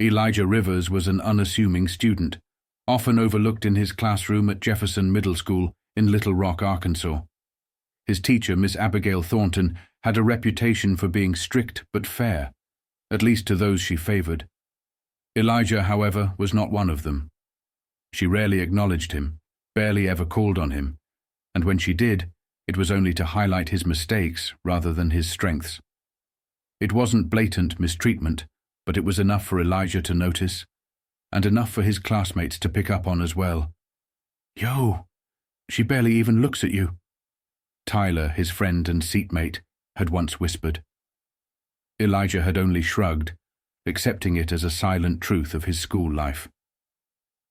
Elijah Rivers was an unassuming student, often overlooked in his classroom at Jefferson Middle School in Little Rock, Arkansas. His teacher, Miss Abigail Thornton, had a reputation for being strict but fair, at least to those she favored. Elijah, however, was not one of them. She rarely acknowledged him, barely ever called on him, and when she did, it was only to highlight his mistakes rather than his strengths. It wasn't blatant mistreatment, but it was enough for Elijah to notice, and enough for his classmates to pick up on as well. "Yo, she barely even looks at you," Tyler, his friend and seatmate, had once whispered. Elijah had only shrugged, accepting it as a silent truth of his school life.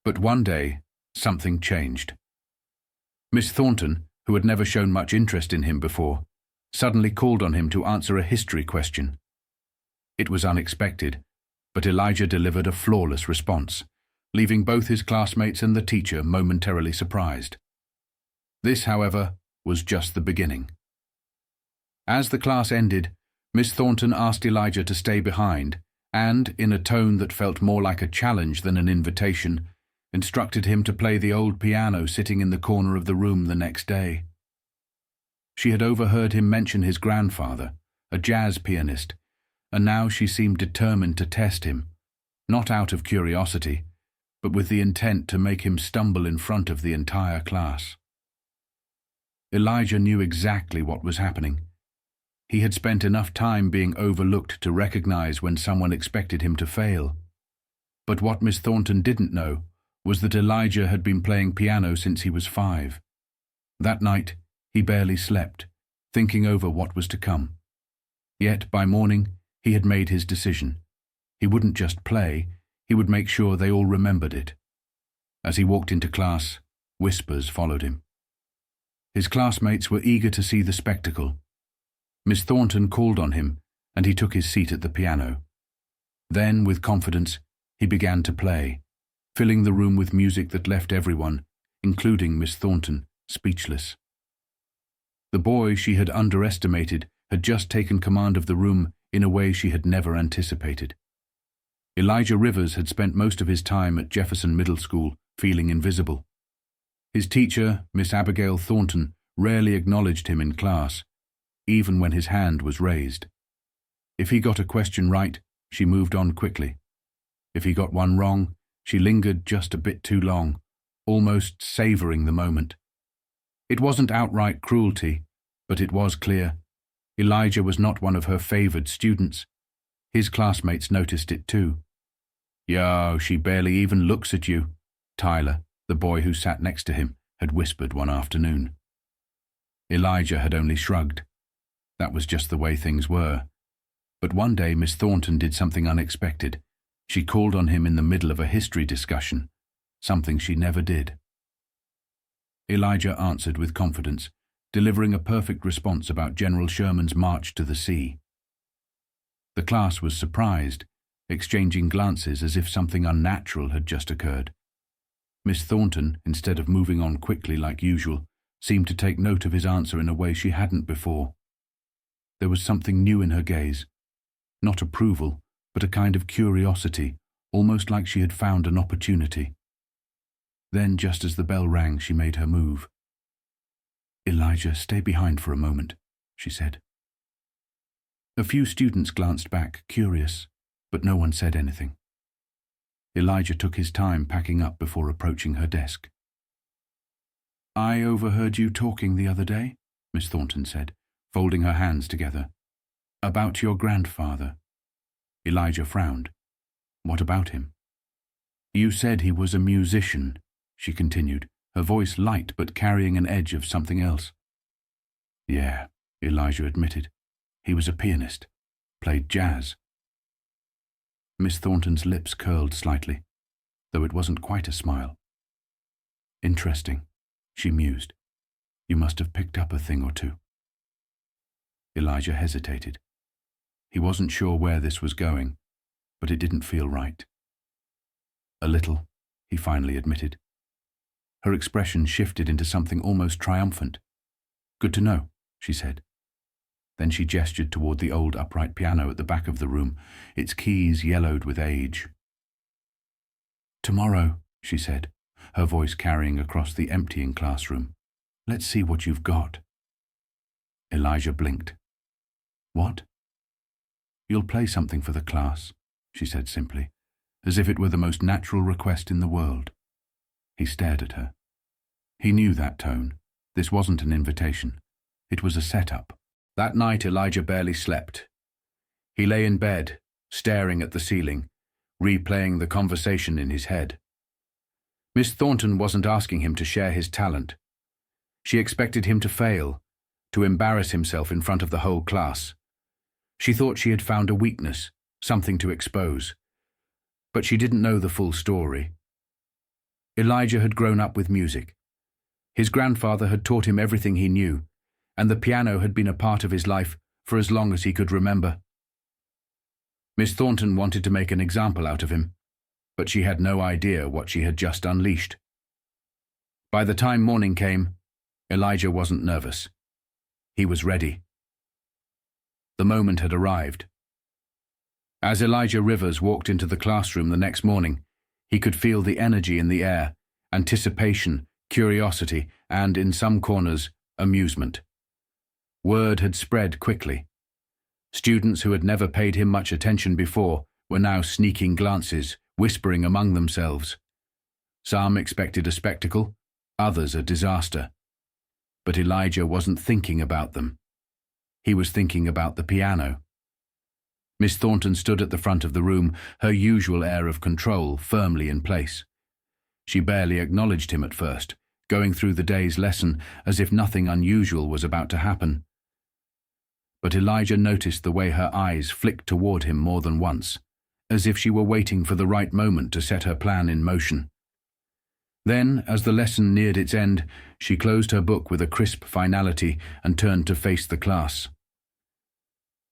But one day, something changed. Miss Thornton, who had never shown much interest in him before, suddenly called on him to answer a history question. It was unexpected, but Elijah delivered a flawless response, leaving both his classmates and the teacher momentarily surprised. This, however, was just the beginning. As the class ended, Miss Thornton asked Elijah to stay behind and, in a tone that felt more like a challenge than an invitation, instructed him to play the old piano sitting in the corner of the room the next day. She had overheard him mention his grandfather, a jazz pianist, and now she seemed determined to test him, not out of curiosity, but with the intent to make him stumble in front of the entire class. Elijah knew exactly what was happening. He had spent enough time being overlooked to recognize when someone expected him to fail. But what Miss Thornton didn't know was that Elijah had been playing piano since he was 5. That night, he barely slept, thinking over what was to come. Yet, by morning, he had made his decision. He wouldn't just play, he would make sure they all remembered it. As he walked into class, whispers followed him. His classmates were eager to see the spectacle. Miss Thornton called on him, and he took his seat at the piano. Then, with confidence, he began to play, filling the room with music that left everyone, including Miss Thornton, speechless. The boy she had underestimated had just taken command of the room in a way she had never anticipated. Elijah Rivers had spent most of his time at Jefferson Middle School feeling invisible. His teacher, Miss Abigail Thornton, rarely acknowledged him in class, even when his hand was raised. If he got a question right, she moved on quickly. If he got one wrong, she lingered just a bit too long, almost savoring the moment. It wasn't outright cruelty, but it was clear. Elijah was not one of her favored students. His classmates noticed it too. "Yo, she barely even looks at you," Tyler, the boy who sat next to him, had whispered one afternoon. Elijah had only shrugged. That was just the way things were. But one day Miss Thornton did something unexpected. She called on him in the middle of a history discussion, something she never did. Elijah answered with confidence, delivering a perfect response about General Sherman's march to the sea. The class was surprised, exchanging glances as if something unnatural had just occurred. Miss Thornton, instead of moving on quickly like usual, seemed to take note of his answer in a way she hadn't before. There was something new in her gaze. Not approval, but a kind of curiosity, almost like she had found an opportunity. Then, just as the bell rang, she made her move. "Elijah, stay behind for a moment," she said. A few students glanced back, curious, but no one said anything. Elijah took his time packing up before approaching her desk. "I overheard you talking the other day," Miss Thornton said, folding her hands together. "About your grandfather." Elijah frowned. "What about him?" "You said he was a musician," she continued, her voice light but carrying an edge of something else. "Yeah," Elijah admitted. "He was a pianist. Played jazz." Miss Thornton's lips curled slightly, though it wasn't quite a smile. "Interesting," she mused. "You must have picked up a thing or two." Elijah hesitated. He wasn't sure where this was going, but it didn't feel right. "A little," he finally admitted. Her expression shifted into something almost triumphant. "Good to know," she said. Then she gestured toward the old upright piano at the back of the room, its keys yellowed with age. Tomorrow, she said, her voice carrying across the emptying classroom. Let's see what you've got. Elijah blinked. What? You'll play something for the class, she said simply, as if it were the most natural request in the world. He stared at her. He knew that tone. This wasn't an invitation. It was a setup. That night Elijah barely slept. He lay in bed, staring at the ceiling, replaying the conversation in his head. Miss Thornton wasn't asking him to share his talent. She expected him to fail, to embarrass himself in front of the whole class. She thought she had found a weakness, something to expose. But she didn't know the full story. Elijah had grown up with music. His grandfather had taught him everything he knew, and the piano had been a part of his life for as long as he could remember. Miss Thornton wanted to make an example out of him, but she had no idea what she had just unleashed. By the time morning came, Elijah wasn't nervous. He was ready. The moment had arrived. As Elijah Rivers walked into the classroom the next morning, he could feel the energy in the air, anticipation, curiosity, and, in some corners, amusement. Word had spread quickly. Students who had never paid him much attention before were now sneaking glances, whispering among themselves. Some expected a spectacle, others a disaster. But Elijah wasn't thinking about them. He was thinking about the piano. Miss Thornton stood at the front of the room, her usual air of control firmly in place. She barely acknowledged him at first, going through the day's lesson as if nothing unusual was about to happen. But Elijah noticed the way her eyes flicked toward him more than once, as if she were waiting for the right moment to set her plan in motion. Then, as the lesson neared its end, she closed her book with a crisp finality and turned to face the class.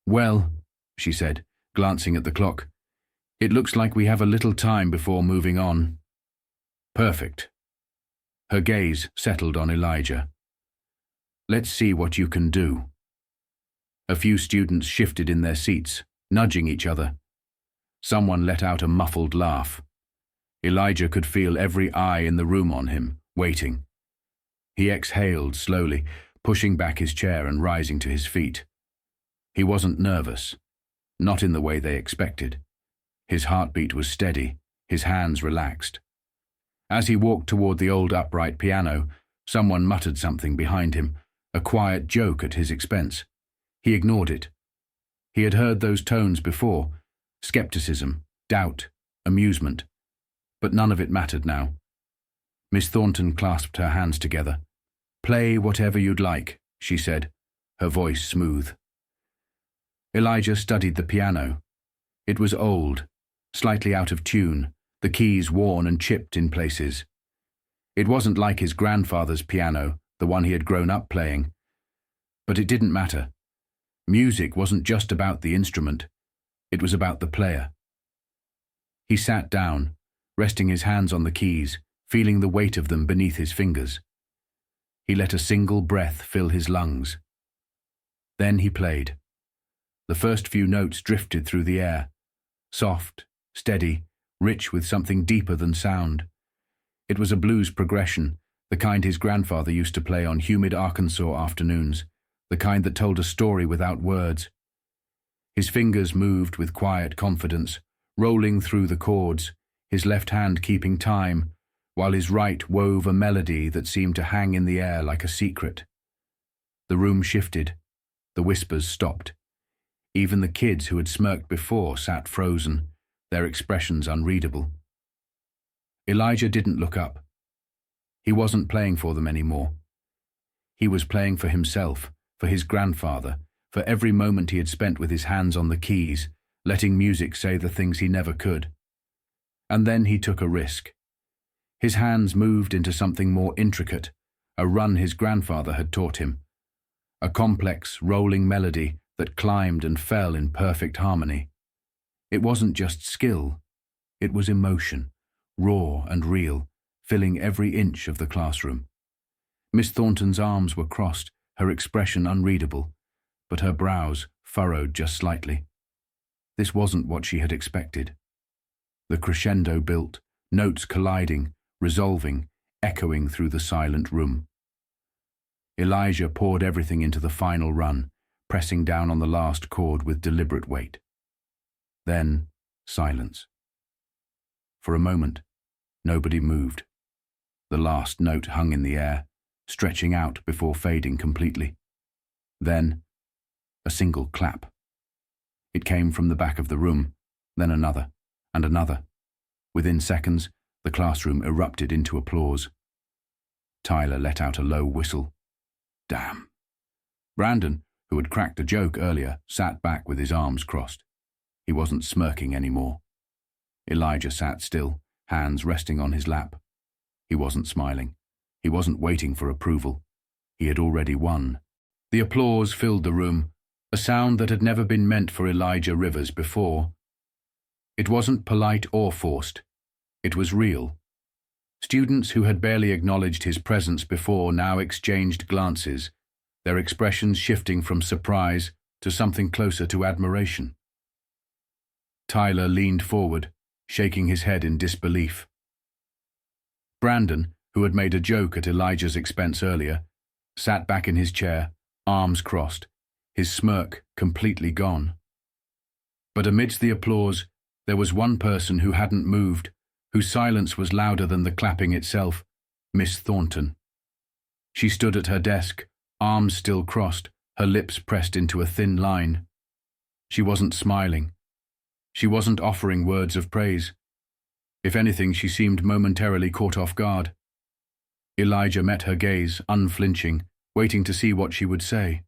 "Well," she said, glancing at the clock, "it looks like we have a little time before moving on." "Perfect." Her gaze settled on Elijah. "Let's see what you can do." A few students shifted in their seats, nudging each other. Someone let out a muffled laugh. Elijah could feel every eye in the room on him, waiting. He exhaled slowly, pushing back his chair and rising to his feet. He wasn't nervous, not in the way they expected. His heartbeat was steady, his hands relaxed. As he walked toward the old upright piano, someone muttered something behind him, a quiet joke at his expense. He ignored it. He had heard those tones before, skepticism, doubt, amusement. But none of it mattered now. Miss Thornton clasped her hands together. "Play whatever you'd like," she said, her voice smooth. Elijah studied the piano. It was old, slightly out of tune, the keys worn and chipped in places. It wasn't like his grandfather's piano, the one he had grown up playing. But it didn't matter. Music wasn't just about the instrument. It was about the player. He sat down, resting his hands on the keys, feeling the weight of them beneath his fingers. He let a single breath fill his lungs. Then he played. The first few notes drifted through the air, soft, steady, rich with something deeper than sound. It was a blues progression, the kind his grandfather used to play on humid Arkansas afternoons, the kind that told a story without words. His fingers moved with quiet confidence, rolling through the chords, his left hand keeping time, while his right wove a melody that seemed to hang in the air like a secret. The room shifted. The whispers stopped. Even the kids who had smirked before sat frozen, their expressions unreadable. Elijah didn't look up. He wasn't playing for them anymore. He was playing for himself, for his grandfather, for every moment he had spent with his hands on the keys, letting music say the things he never could. And then he took a risk. His hands moved into something more intricate, a run his grandfather had taught him. A complex, rolling melody that climbed and fell in perfect harmony. It wasn't just skill. It was emotion, raw and real, filling every inch of the classroom. Miss Thornton's arms were crossed, her expression unreadable, but her brows furrowed just slightly. This wasn't what she had expected. The crescendo built, notes colliding, resolving, echoing through the silent room. Elijah poured everything into the final run, pressing down on the last chord with deliberate weight. Then, silence. For a moment, nobody moved. The last note hung in the air, stretching out before fading completely. Then, a single clap. It came from the back of the room, then another, and another. Within seconds, the classroom erupted into applause. Tyler let out a low whistle. Damn. Brandon, who had cracked a joke earlier, sat back with his arms crossed. He wasn't smirking anymore. Elijah sat still, hands resting on his lap. He wasn't smiling. He wasn't waiting for approval. He had already won. The applause filled the room, a sound that had never been meant for Elijah Rivers before. It wasn't polite or forced. It was real. Students who had barely acknowledged his presence before now exchanged glances, their expressions shifting from surprise to something closer to admiration. Tyler leaned forward, shaking his head in disbelief. Brandon, who had made a joke at Elijah's expense earlier, sat back in his chair, arms crossed, his smirk completely gone. But amidst the applause, there was one person who hadn't moved, whose silence was louder than the clapping itself, Miss Thornton. She stood at her desk, arms still crossed, her lips pressed into a thin line. She wasn't smiling. She wasn't offering words of praise. If anything, she seemed momentarily caught off guard. Elijah met her gaze, unflinching, waiting to see what she would say.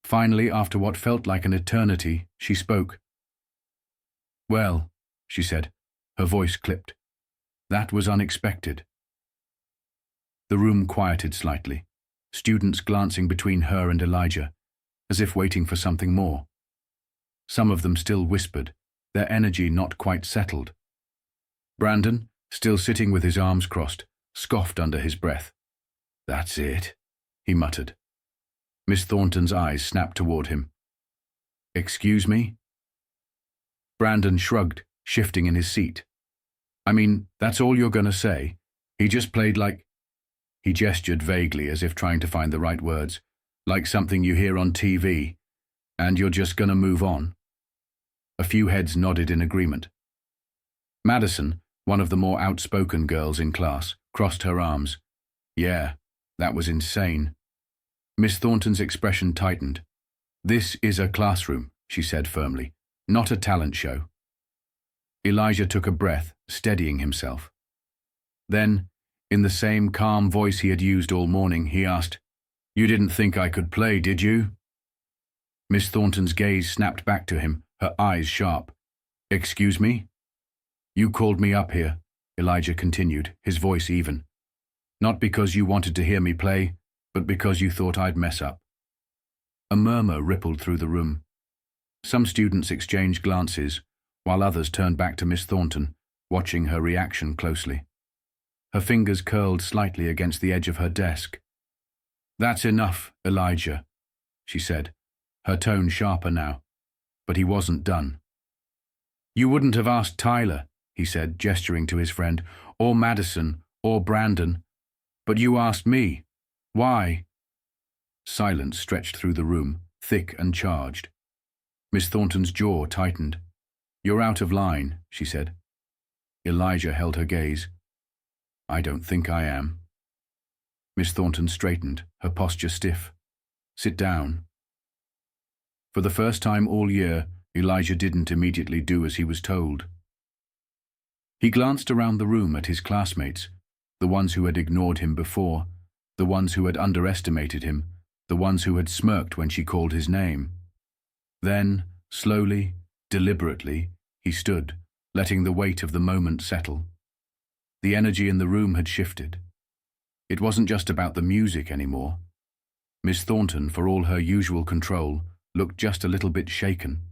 Finally, after what felt like an eternity, she spoke. "Well," she said, her voice clipped. "That was unexpected." The room quieted slightly, students glancing between her and Elijah, as if waiting for something more. Some of them still whispered, their energy not quite settled. Brandon, still sitting with his arms crossed, scoffed under his breath. "That's it," he muttered. Miss Thornton's eyes snapped toward him. "Excuse me?" Brandon shrugged, shifting in his seat. "I mean, that's all you're gonna say? He just played like—" He gestured vaguely as if trying to find the right words, "like something you hear on TV, and you're just gonna move on?" A few heads nodded in agreement. Madison, one of the more outspoken girls in class, crossed her arms. "Yeah, that was insane." Miss Thornton's expression tightened. "This is a classroom," she said firmly, "not a talent show." Elijah took a breath, steadying himself. Then, in the same calm voice he had used all morning, he asked, "You didn't think I could play, did you?" Miss Thornton's gaze snapped back to him, her eyes sharp. "Excuse me?" "You called me up here," Elijah continued, his voice even. "Not because you wanted to hear me play, but because you thought I'd mess up." A murmur rippled through the room. Some students exchanged glances, while others turned back to Miss Thornton, watching her reaction closely. Her fingers curled slightly against the edge of her desk. "That's enough, Elijah," she said, her tone sharper now. But he wasn't done. "You wouldn't have asked Tyler," he said, gesturing to his friend, "or Madison, or Brandon. But you asked me. Why?" Silence stretched through the room, thick and charged. Miss Thornton's jaw tightened. "You're out of line," she said. Elijah held her gaze. "I don't think I am." Miss Thornton straightened, her posture stiff. "Sit down." For the first time all year, Elijah didn't immediately do as he was told. He glanced around the room at his classmates, the ones who had ignored him before, the ones who had underestimated him, the ones who had smirked when she called his name. Then, slowly, deliberately, he stood, letting the weight of the moment settle. The energy in the room had shifted. It wasn't just about the music anymore. Miss Thornton, for all her usual control, looked just a little bit shaken.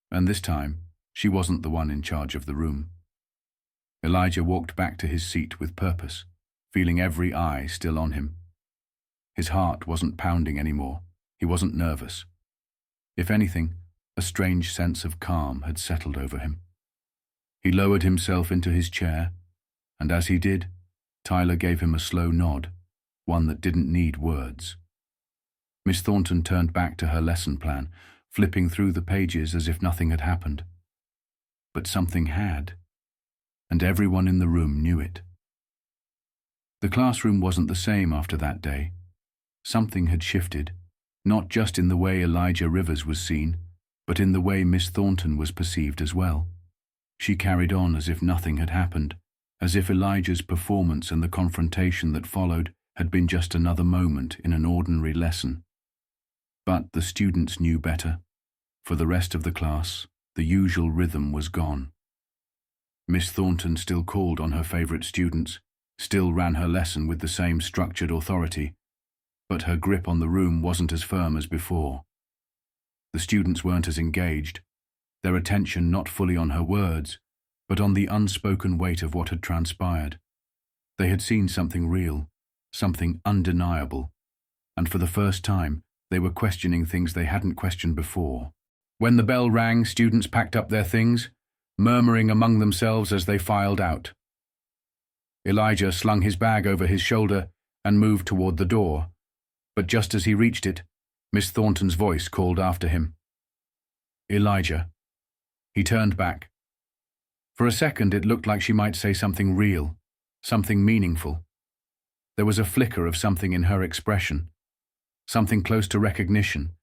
And this time, she wasn't the one in charge of the room. Elijah walked back to his seat with purpose, feeling every eye still on him. His heart wasn't pounding anymore. He wasn't nervous. If anything, a strange sense of calm had settled over him. He lowered himself into his chair, And as he did, Tyler gave him a slow nod, one that didn't need words. Miss Thornton turned back to her lesson plan, flipping through the pages as if nothing had happened. But something had, and everyone in the room knew it. The classroom wasn't the same after that day. Something had shifted, not just in the way Elijah Rivers was seen, but in the way Miss Thornton was perceived as well. She carried on as if nothing had happened, as if Elijah's performance and the confrontation that followed had been just another moment in an ordinary lesson. But the students knew better. For the rest of the class, the usual rhythm was gone. Miss Thornton still called on her favorite students, still ran her lesson with the same structured authority, but her grip on the room wasn't as firm as before. The students weren't as engaged, their attention not fully on her words, but on the unspoken weight of what had transpired. They had seen something real, something undeniable, and for the first time, they were questioning things they hadn't questioned before. When the bell rang, students packed up their things, murmuring among themselves as they filed out. Elijah slung his bag over his shoulder and moved toward the door, but just as he reached it, Miss Thornton's voice called after him. "Elijah." He turned back. For a second it looked like she might say something real, something meaningful. There was a flicker of something in her expression, something close to recognition,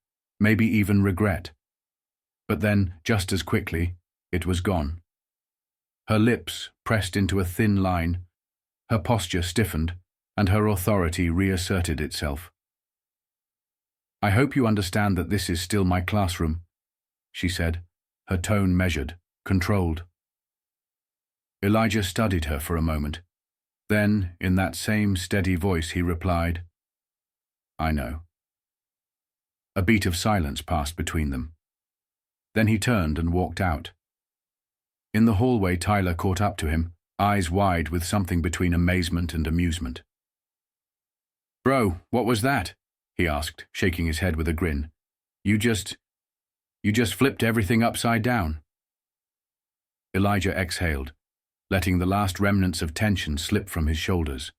maybe even regret. But then, just as quickly, it was gone. Her lips pressed into a thin line, her posture stiffened, and her authority reasserted itself. "I hope you understand that this is still my classroom," she said, her tone measured, controlled. Elijah studied her for a moment. Then, in that same steady voice, he replied, "I know." A beat of silence passed between them. Then he turned and walked out. In the hallway, Tyler caught up to him, eyes wide with something between amazement and amusement. "Bro, what was that?" he asked, shaking his head with a grin. You just flipped everything upside down." Elijah exhaled, letting the last remnants of tension slip from his shoulders.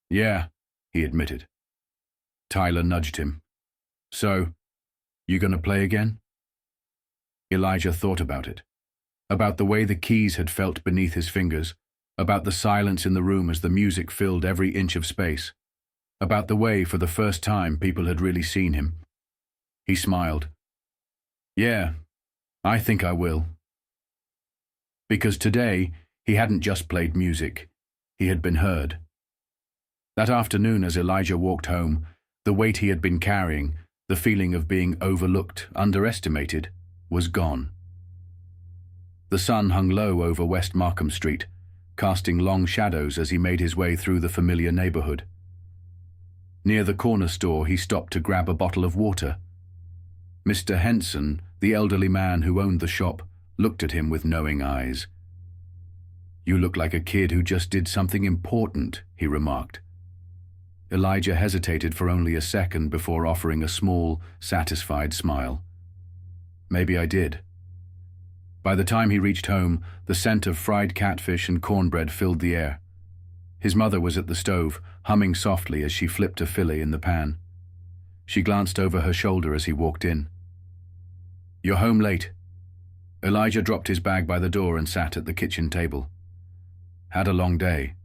"Yeah," he admitted. Tyler nudged him. "So, you gonna play again?" Elijah thought about it, about the way the keys had felt beneath his fingers, about the silence in the room as the music filled every inch of space, about the way, for the first time, people had really seen him. He smiled. "Yeah, I think I will." Because today, he hadn't just played music, he had been heard. That afternoon as Elijah walked home, the weight he had been carrying, the feeling of being overlooked, underestimated, was gone. The sun hung low over West Markham Street, casting long shadows as he made his way through the familiar neighborhood. Near the corner store, he stopped to grab a bottle of water. Mr. Henson, the elderly man who owned the shop, looked at him with knowing eyes. "You look like a kid who just did something important," he remarked. Elijah hesitated for only a second before offering a small, satisfied smile. "Maybe I did." By the time he reached home, the scent of fried catfish and cornbread filled the air. His mother was at the stove, humming softly as she flipped a fillet in the pan. She glanced over her shoulder as he walked in. "You're home late." Elijah dropped his bag by the door and sat at the kitchen table. "Had a long day."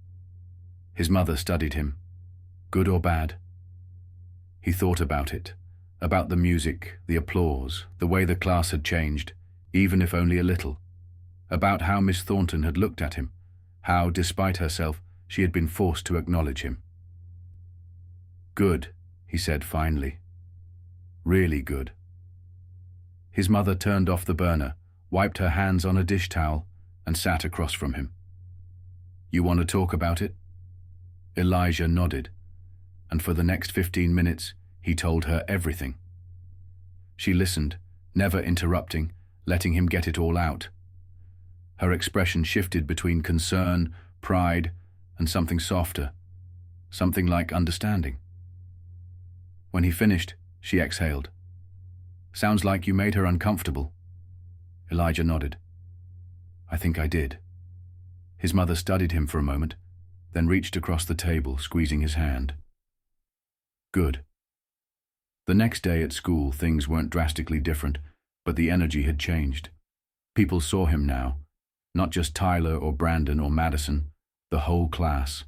His mother studied him. Good or bad? He thought about it, about the music, the applause, the way the class had changed, even if only a little, about how Miss Thornton had looked at him, how, despite herself, she had been forced to acknowledge him. "Good," he said finally. "Really good." His mother turned off the burner, wiped her hands on a dish towel, and sat across from him. "You want to talk about it?" Elijah nodded, and for the next 15 minutes, he told her everything. She listened, never interrupting, letting him get it all out. Her expression shifted between concern, pride, and something softer, something like understanding. When he finished, she exhaled. "Sounds like you made her uncomfortable." Elijah nodded. "I think I did." His mother studied him for a moment, then reached across the table, squeezing his hand. Good. The next day at school, things weren't drastically different, but the energy had changed. People saw him now, not just Tyler or Brandon or Madison, the whole class.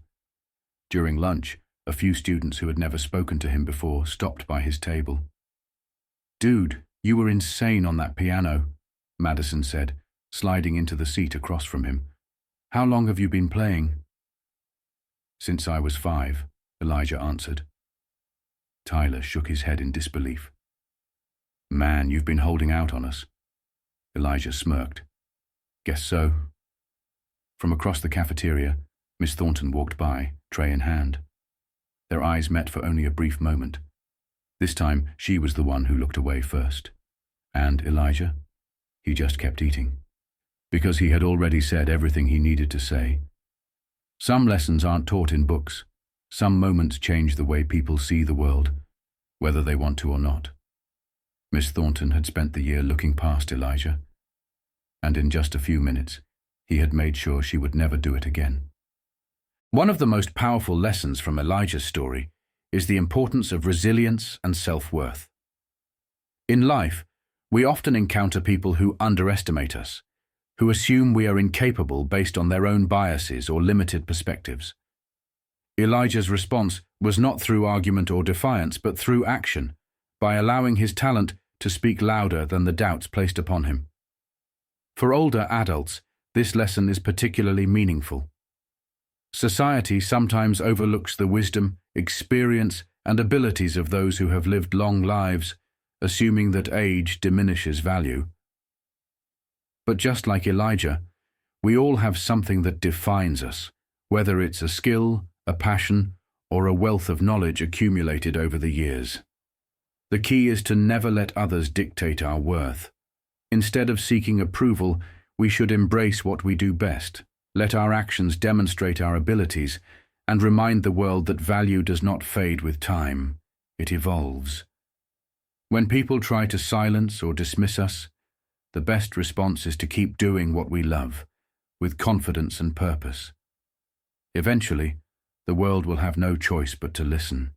During lunch, a few students who had never spoken to him before stopped by his table. "Dude, you were insane on that piano," Madison said, sliding into the seat across from him. "How long have you been playing?" "Since I was 5, Elijah answered. Tyler shook his head in disbelief. "Man, you've been holding out on us." Elijah smirked. "Guess so." From across the cafeteria, Miss Thornton walked by, tray in hand. Their eyes met for only a brief moment. This time, she was the one who looked away first. And Elijah? He just kept eating. Because he had already said everything he needed to say. Some lessons aren't taught in books. Some moments change the way people see the world, whether they want to or not. Miss Thornton had spent the year looking past Elijah, and in just a few minutes, he had made sure she would never do it again. One of the most powerful lessons from Elijah's story is the importance of resilience and self-worth. In life, we often encounter people who underestimate us, who assume we are incapable based on their own biases or limited perspectives. Elijah's response was not through argument or defiance, but through action, by allowing his talent to speak louder than the doubts placed upon him. For older adults, this lesson is particularly meaningful. Society sometimes overlooks the wisdom, experience, and abilities of those who have lived long lives, assuming that age diminishes value. But just like Elijah, we all have something that defines us, whether it's a skill, a passion, or a wealth of knowledge accumulated over the years. The key is to never let others dictate our worth. Instead of seeking approval, we should embrace what we do best, let our actions demonstrate our abilities, and remind the world that value does not fade with time, it evolves. When people try to silence or dismiss us, the best response is to keep doing what we love, with confidence and purpose. Eventually, the world will have no choice but to listen.